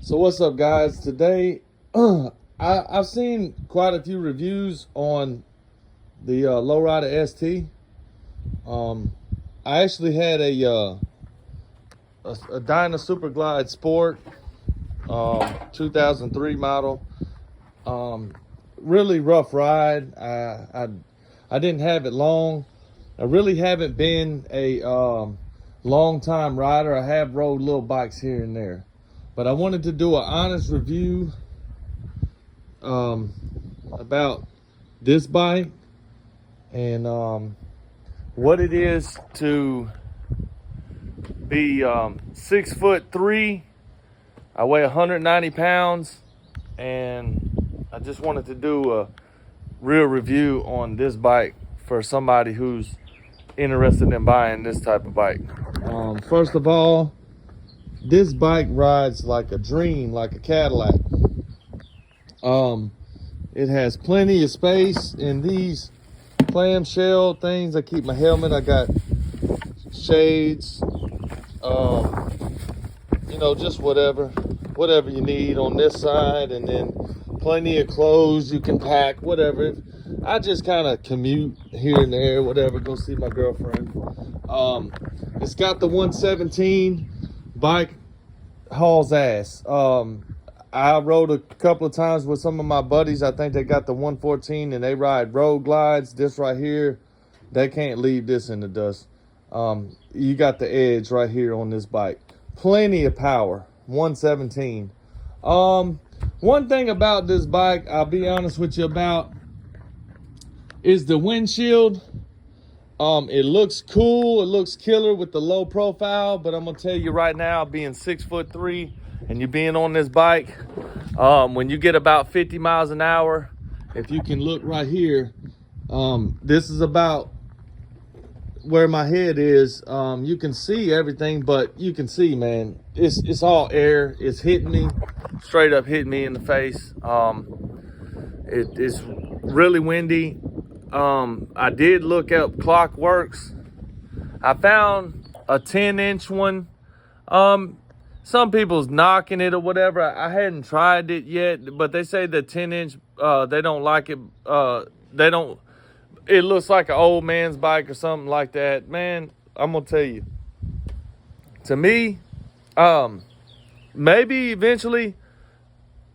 So what's up, guys? Today I've seen quite a few reviews on the Lowrider ST. I actually had a Dyna Super Glide Sport 2003 model. Really rough ride. I didn't have it long. I really haven't been a long time rider. I have rode little bikes here and there, but I wanted to do an honest review about this bike and what it is to be 6'3". I weigh 190 pounds, and I just wanted to do a real review on this bike for somebody who's interested in buying this type of bike. First of all, this bike rides like a dream, like a Cadillac. It has plenty of space in these clamshell things. I keep my helmet. I got shades, you know, just whatever you need on this side, and then plenty of clothes you can pack, whatever. I just kind of commute here and there, whatever, go see my girlfriend. It's got the 117. Bike hauls ass. I rode a couple of times with some of my buddies. I think they got the 114 and they ride road glides. This right here, they can't leave this in the dust. You got the edge right here on this bike. Plenty of power. 117. One thing about this bike, I'll be honest with you about, is the windshield. It looks cool, it looks killer with the low profile, but I'm gonna tell you right now, being 6'3" and you being on this bike, when you get about 50 miles an hour, if you can look right here, this is about where my head is. You can see everything, but you can see, man, it's all air. It's hitting me, straight up hitting me in the face. It's really windy. I did look up Clockworks. I found a 10-inch one. Some people's knocking it or whatever. I hadn't tried it yet, but they say the 10-inch, they don't like it. It looks like an old man's bike or something like that. Man, I'm gonna tell you, to me, maybe eventually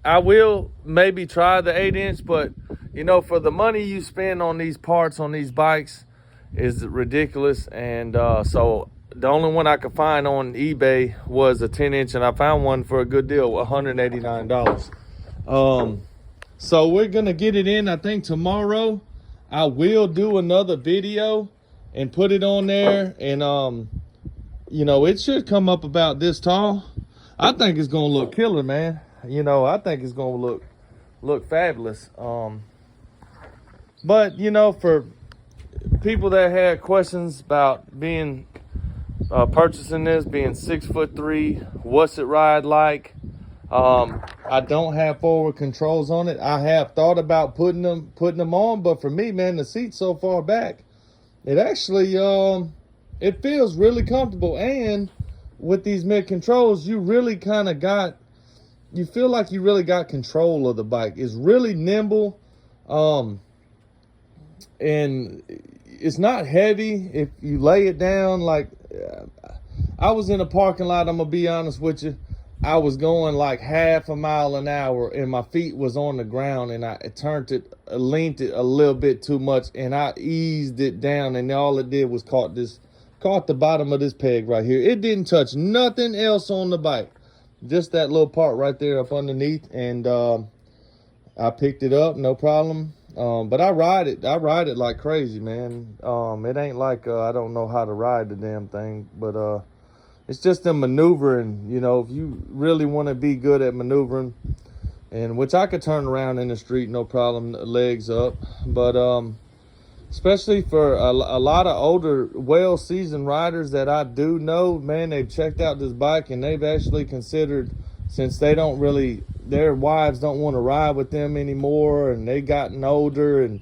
I will maybe try the 8-inch, but you know, for the money you spend on these parts on these bikes is ridiculous. And so the only one I could find on eBay was a 10-inch, and I found one for a good deal, $189. So we're gonna get it in. I think tomorrow I will do another video and put it on there, and you know, it should come up about this tall. I think it's gonna look killer, man. You know, I think it's gonna look fabulous. But you know, for people that had questions about being purchasing this, being 6'3", what's it ride like? I don't have forward controls on it. I have thought about putting them on, but for me, man, the seat's so far back, it actually it feels really comfortable. And with these mid controls, you really kind of you feel like you really got control of the bike. It's really nimble, and it's not heavy if you lay it down. Like, I was in a parking lot, I'm gonna be honest with you. I was going like half a mile an hour and my feet was on the ground, and I leaned it a little bit too much, and I eased it down, and all it did was caught the bottom of this peg right here. It didn't touch nothing else on the bike, just that little part right there up underneath, and I picked it up, no problem. But I ride it like crazy, man. It ain't like I don't know how to ride the damn thing, but it's just a maneuvering. You know, if you really want to be good at maneuvering, and which I could turn around in the street, no problem, legs up. But especially for a lot of older, well-seasoned riders that I do know, man, they've checked out this bike and they've actually considered, since they don't really, their wives don't want to ride with them anymore, and they gotten older, and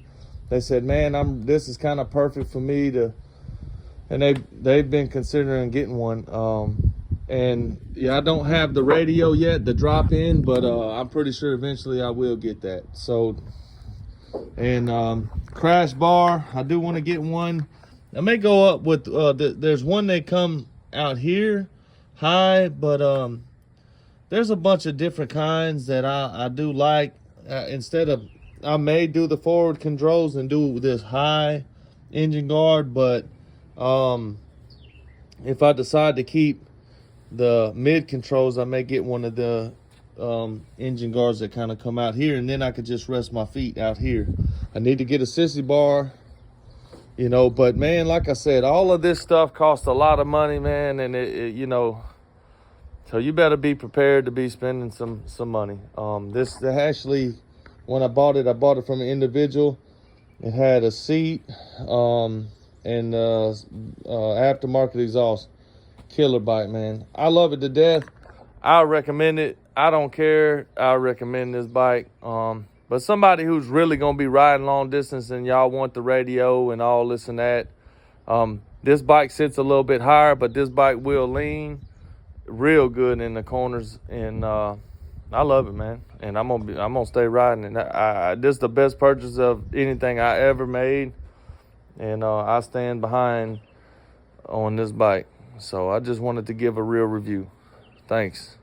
they said, man, this is kind of perfect for me to, and they've been considering getting one. And yeah, I don't have the radio yet, the drop in, but I'm pretty sure eventually I will get that. So, and crash bar, I do want to get one. I may go up with there's one that come out here high, but there's a bunch of different kinds that I do like. Instead of, I may do the forward controls and do this high engine guard, but if I decide to keep the mid controls, I may get one of the engine guards that kind of come out here, and then I could just rest my feet out here. I need to get a sissy bar, you know, but man, like I said, all of this stuff costs a lot of money, man, and it you know, so you better be prepared to be spending some money. This actually, when I bought it from an individual. It had a seat and aftermarket exhaust. Killer bike, man. I love it to death. I recommend it. I don't care. I recommend this bike. But somebody who's really gonna be riding long distance and y'all want the radio and all this and that, this bike sits a little bit higher, but this bike will lean real good in the corners, and I love it, man. And I'm gonna stay riding. And this is the best purchase of anything I ever made, and I stand behind on this bike. So I just wanted to give a real review. Thanks.